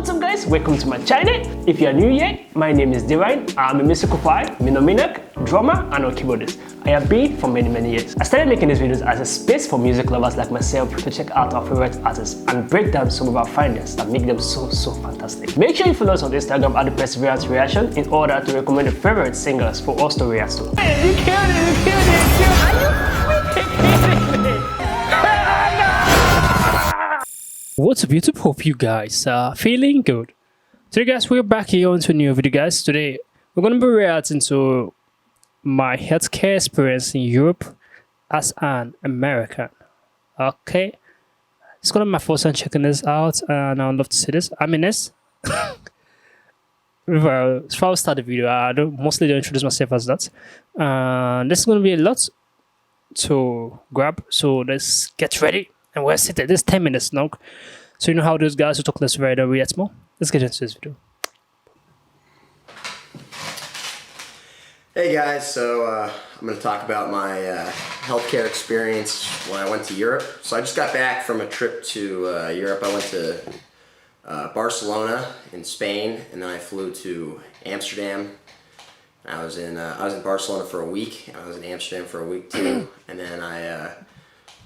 What's up guys, welcome to my channel. If you are new here, my name is Divine. I'm a musical choir, minominak, drummer and a keyboardist. I have been for many years. I started making these videos as a space for music lovers like myself to check out our favorite artists and break down some of our findings that make them so fantastic. Make sure you follow us on Instagram at the Perseverance Reaction in order to recommend your favorite singers for us to react to. Hey, you killed it. What's up YouTube? Hope you guys are feeling good. Today guys, we're back here onto a new video guys. Today we're going to be reacting to my healthcare experience in Europe as an American. Okay, it's gonna be my first time checking this out and I'd love to see this. I mean this. Before I start the video, I mostly don't introduce myself as that. This is going to be a lot to grab, so let's get ready. And we're sitting. This 10 minutes now, so you know how those guys who talk less very react more. Let's get into this video. Hey guys, so I'm going to talk about my healthcare experience when I went to Europe. So I just got back from a trip to Europe. I went to Barcelona in Spain, and then I flew to Amsterdam. I was in Barcelona for a week. I was in Amsterdam for a week too, and then I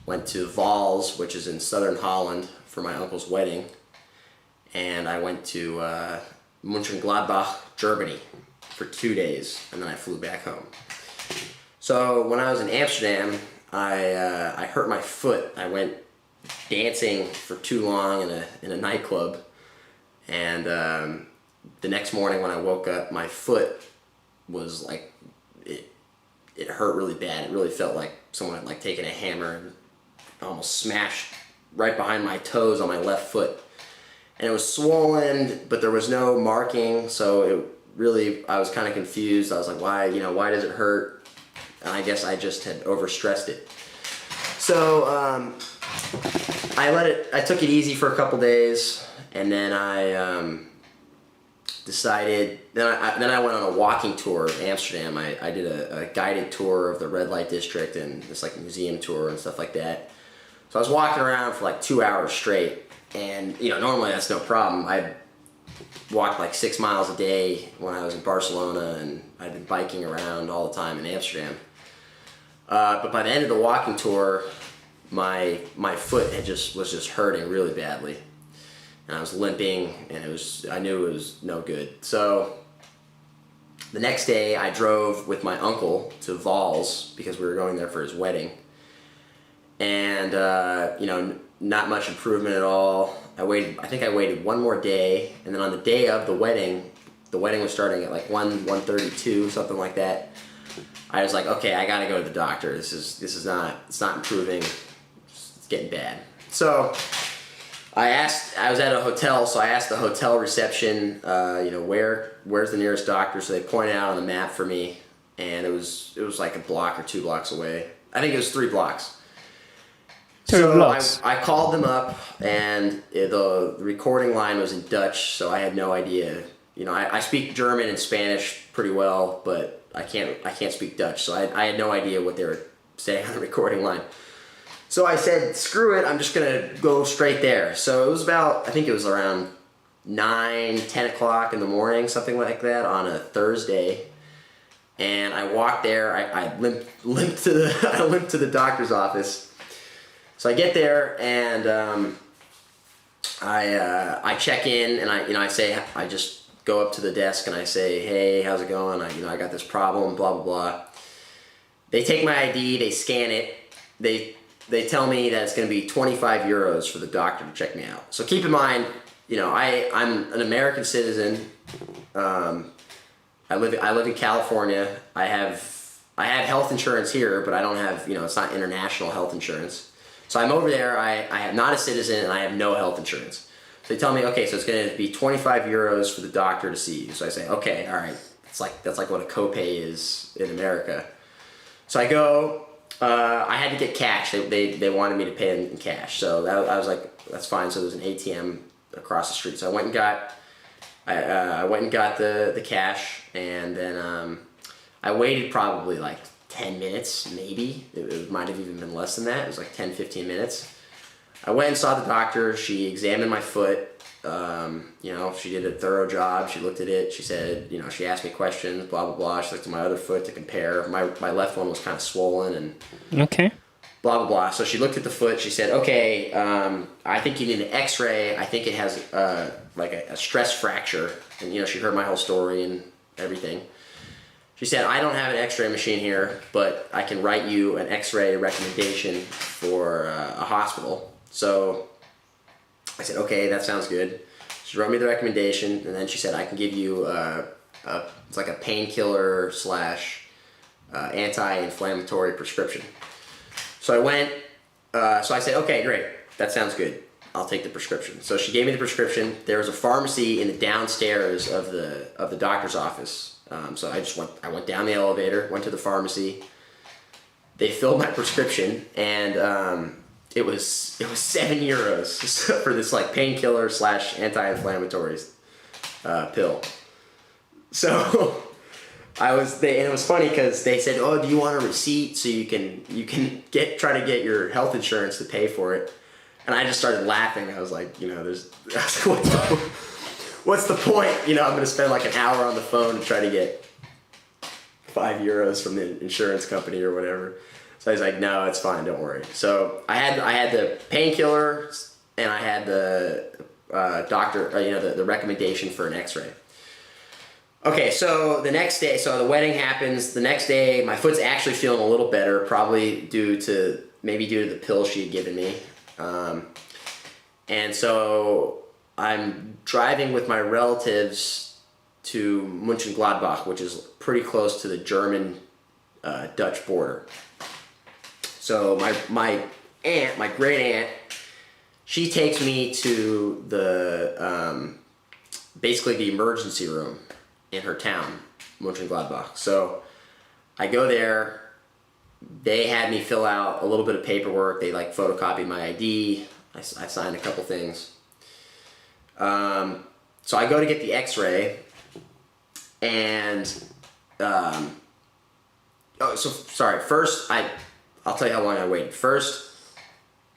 went to Vals, which is in southern Holland, for my uncle's wedding. And I went to Mönchengladbach, Germany, for 2 days, and then I flew back home. So when I was in Amsterdam, I hurt my foot. I went dancing for too long in a nightclub, and the next morning when I woke up, my foot was like, it hurt really bad. It really felt like someone had like taken a hammer and almost smashed right behind my toes on my left foot, and it was swollen, but there was no marking, so it really, I was kind of confused. I was like, why does it hurt? And I guess I just had overstressed it. So I took it easy for a couple days, and then I decided, then I went on a walking tour of Amsterdam. I did a guided tour of the red light district and this like museum tour and stuff like that. So I was walking around for like 2 hours straight, and normally that's no problem. I walked like 6 miles a day when I was in Barcelona, and I'd been biking around all the time in Amsterdam. But by the end of the walking tour, my foot was just hurting really badly, and I was limping, and I knew it was no good. So the next day I drove with my uncle to Vals because we were going there for his wedding. And not much improvement at all. I think I waited one more day, and then on the day of the wedding was starting at like 1:32, something like that. I was like, okay, I gotta go to the doctor. It's not improving. It's getting bad. So I was at a hotel, so I asked the hotel reception, where's the nearest doctor? So they pointed out on the map for me, and it was like a block or 2 blocks away. I think it was 3 blocks. So I called them up, and the recording line was in Dutch, so I had no idea. I speak German and Spanish pretty well, but I can't speak Dutch, so I had no idea what they were saying on the recording line. So I said, screw it, I'm just gonna go straight there. So it was I think it was around 10 o'clock in the morning, something like that, on a Thursday. And I walked there. I limped to the doctor's office. So I get there, and I check in, and I just go up to the desk and I say, hey, how's it going? I got this problem, blah blah blah. They take my ID, they scan it, they tell me that it's going to be 25 euros for the doctor to check me out. So keep in mind, I'm an American citizen. I live in California. I have health insurance here, but I don't have, it's not international health insurance. So I'm over there, I am not a citizen, and I have no health insurance. So they tell me, okay, so it's going to be 25 euros for the doctor to see you. So I say, okay, all right. That's like what a copay is in America. So I go, I had to get cash. They wanted me to pay in cash. So I was like, that's fine. So there's an ATM across the street. So I went and got the cash, and then I waited probably like 10 minutes, maybe. It might have even been less than that. It was like 10, 15 minutes. I went and saw the doctor. She examined my foot. She did a thorough job. She looked at it. She said, she asked me questions, blah, blah, blah. She looked at my other foot to compare. My left one was kind of swollen and Okay. blah, blah, blah. So she looked at the foot. She said, okay, I think you need an x-ray. I think it has like a stress fracture. And, she heard my whole story and everything. She said, I don't have an x-ray machine here, but I can write you an x-ray recommendation for a hospital. So I said, okay, that sounds good. She wrote me the recommendation, and then she said, I can give you it's like a painkiller / anti-inflammatory prescription. So I went, so I said, okay, great, that sounds good. I'll take the prescription. So she gave me the prescription. There was a pharmacy in the downstairs of the doctor's office. So I went down the elevator, went to the pharmacy. They filled my prescription, and it was €7 for this like painkiller / anti-inflammatories pill. So and it was funny because they said, "Oh, do you want a receipt so you can try to get your health insurance to pay for it?" And I just started laughing. I was like, what's the point? I'm going to spend like an hour on the phone to try to get €5 from the insurance company or whatever. So I was like, no, it's fine, don't worry. So I had the painkiller, and I had the doctor, the recommendation for an x-ray. Okay, so the next day, so the wedding happens. The next day, my foot's actually feeling a little better, probably due to the pill she had given me. And so I'm driving with my relatives to Mönchengladbach, which is pretty close to the German Dutch border. So my aunt, my great aunt, she takes me to the basically the emergency room in her town, Mönchengladbach. So I go there. They had me fill out a little bit of paperwork. They like photocopied my ID. I signed a couple things. So I go to get the x-ray, and first I'll tell you how long I waited. First,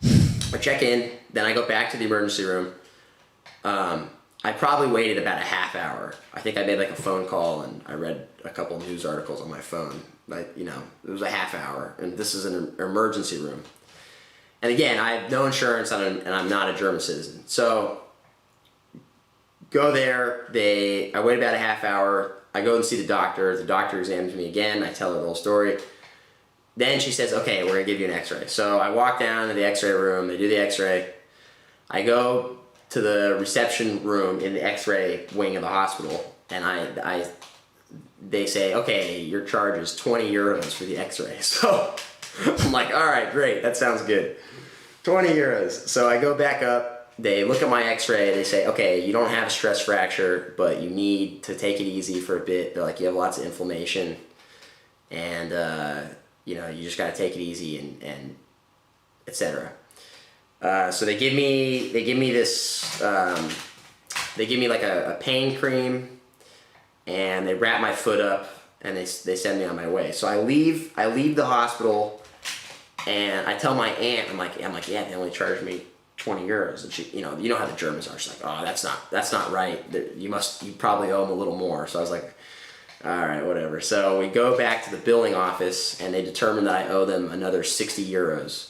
I check in, then I go back to the emergency room. I probably waited about a half hour. I think I made like a phone call, and I read a couple news articles on my phone. It was a half hour, and this is an emergency room. And again, I have no insurance, and I'm not a German citizen. So go there. I wait about a half hour. I go and see the doctor. The doctor examines me again. I tell her the whole story. Then she says, okay, we're going to give you an x-ray. So I walk down to the x-ray room. They do the x-ray. I go to the reception room in the x-ray wing of the hospital, and they say, okay, your charge is €20 for the x-ray. So I'm like, all right, great, that sounds good. €20. So I go back up. They look at my x-ray. They say, okay, you don't have a stress fracture, but you need to take it easy for a bit. They're like, you have lots of inflammation, and you just got to take it easy, and etc. So they give me this. They give me like a pain cream, and they wrap my foot up, and they send me on my way. So I leave the hospital, and I tell my aunt, I'm like, yeah, they only charged me €20, and she, you know how the Germans are. She's like, oh, that's not right. You probably owe them a little more. So I was like, all right, whatever. So we go back to the billing office, and they determine that I owe them another €60.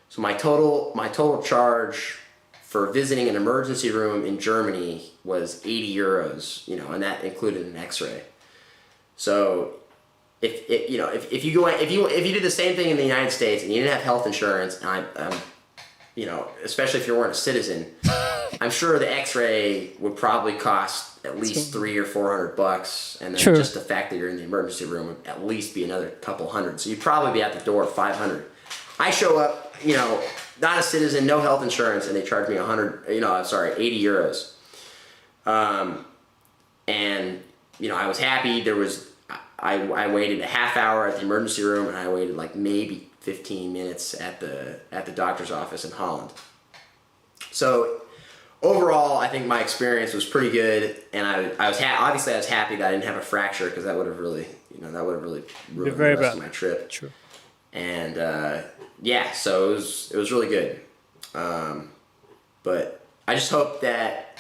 So my total charge for visiting an emergency room in Germany was €80, and that included an X-ray. So if you did the same thing in the United States and you didn't have health insurance, and especially if you weren't a citizen, I'm sure the X-ray would probably cost at least $300 or $400, and then True. Just the fact that you're in the emergency room would at least be another couple hundred. So you'd probably be at the door at $500. I show up, not a citizen, no health insurance, and they charge me €80. And I was happy. I waited a half hour at the emergency room, and I waited like maybe 15 minutes at the doctor's office in Holland. So overall, I think my experience was pretty good, and I was happy that I didn't have a fracture, because that would have really ruined the rest of my trip. True. And so it was really good. But I just hope that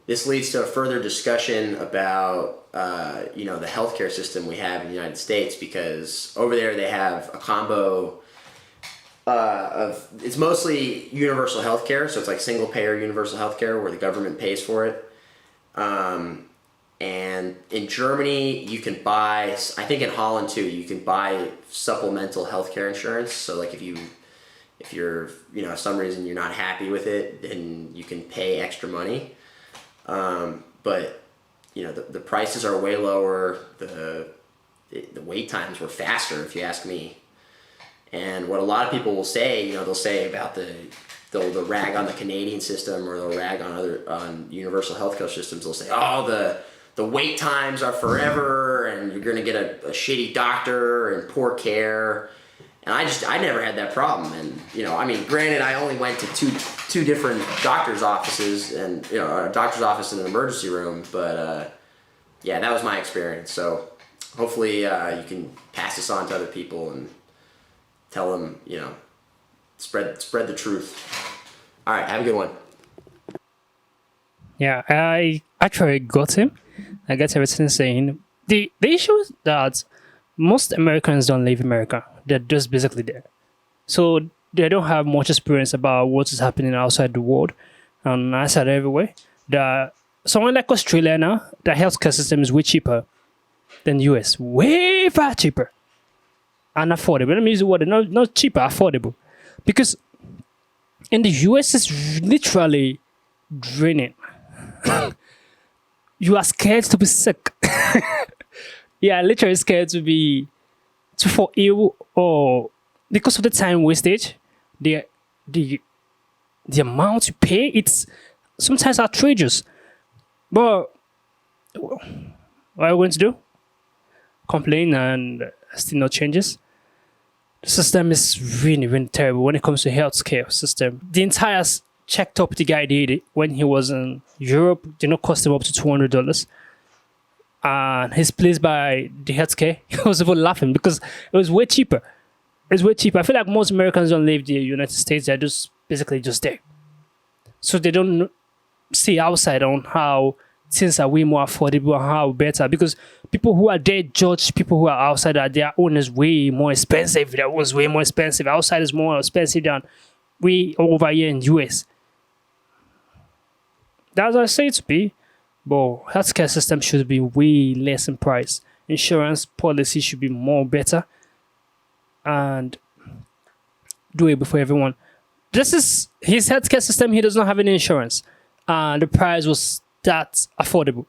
this leads to a further discussion about the healthcare system we have in the United States, because over there they have a combo of, it's mostly universal healthcare, so it's like single payer universal healthcare where the government pays for it. And in Germany, you can buy, I think in Holland too, you can buy supplemental healthcare insurance. So like if you're, for some reason you're not happy with it, then you can pay extra money. But the prices are way lower. The wait times were faster, if you ask me. And what a lot of people will say, they'll say about they'll rag on the Canadian system, or they'll rag on universal healthcare systems. They'll say, oh, the wait times are forever, and you're gonna get a shitty doctor and poor care. And I never had that problem. And granted, I only went to two different doctor's offices, and a doctor's office and an emergency room. But yeah, that was my experience. So hopefully you can pass this on to other people and tell them, spread the truth. All right, have a good one. Yeah, I actually got him. I get everything saying. The issue is that most Americans don't leave America. They're just basically there. So they don't have much experience about what is happening outside the world and outside everywhere. Someone like Australia now, the healthcare system is way cheaper than US. Way far cheaper. And affordable. Let me use the word, not cheaper, affordable. Because in the US, it's literally draining. You are scared to be sick. Yeah, literally scared to fall ill, or because of the time wastage, the amount you pay, it's sometimes outrageous. But what are we going to do? Complain and still no changes? The system is really, really terrible when it comes to healthcare system. The entire checked up the guy did when he was in Europe did not cost him up to $200. And his place by the healthcare, he was even laughing because it was way cheaper. It's way cheaper. I feel like most Americans don't leave the United States. They're just basically just there. So they don't see outside on how things are way more affordable and how better. Because people who are there judge people who are outside that their own is way more expensive. Their own is way more expensive. Outside is more expensive than we over here in US. That's what I say it to be. But healthcare system should be way less in price. Insurance policy should be more better. And doable for everyone. This is his healthcare system. He does not have any insurance. And the price was that affordable.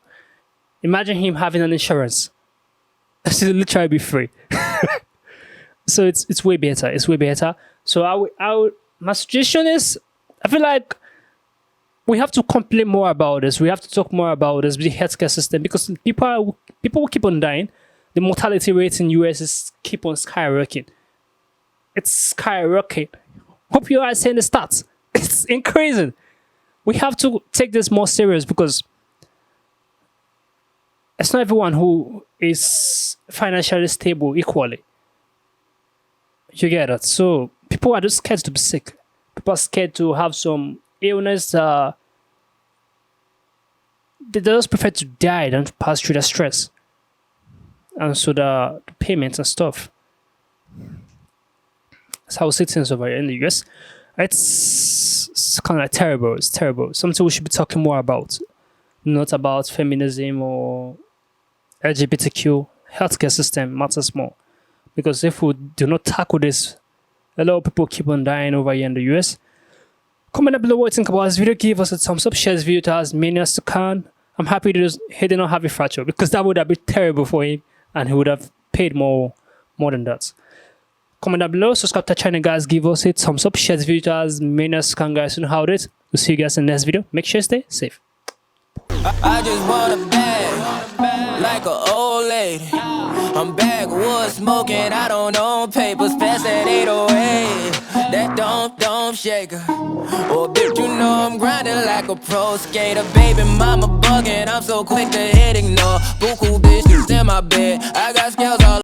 Imagine him having an insurance. It should literally be free. So it's way better. It's way better. So my suggestion is, I feel like we have to complain more about this. We have to talk more about this with the healthcare system, because people will keep on dying. The mortality rate in US is keep on skyrocketing. It's skyrocketing. Hope you are seeing the stats. It's increasing. We have to take this more serious, because it's not everyone who is financially stable equally. You get it? So people are just scared to be sick. People are scared to have some illness. They just prefer to die than to pass through the stress. And so the payments and stuff. That's how citizens over here in the US. It's kind of like terrible. It's terrible. Something we should be talking more about. Not about feminism or LGBTQ. Healthcare system matters more. Because if we do not tackle this, a lot of people keep on dying over here in the US. Comment down below what you think about this video. Give us a thumbs up. Share this video to as many as you can. I'm happy he did not have a fracture, because that would have been terrible for him, and he would have paid more than that. Comment down below. Subscribe to the channel, guys. Give us a thumbs up. Share this video to as many as you can, guys. You know how it is. We'll see you guys in the next video. Make sure you stay safe. I just want a bag, like an old lady. I'm backwoods smoking, I don't own papers, pass that 808. That don't shake her. Oh, bitch, you know I'm grinding like a pro skater. Baby mama bugging, I'm so quick to hit ignore. Buku bitch in my bed, I got scales all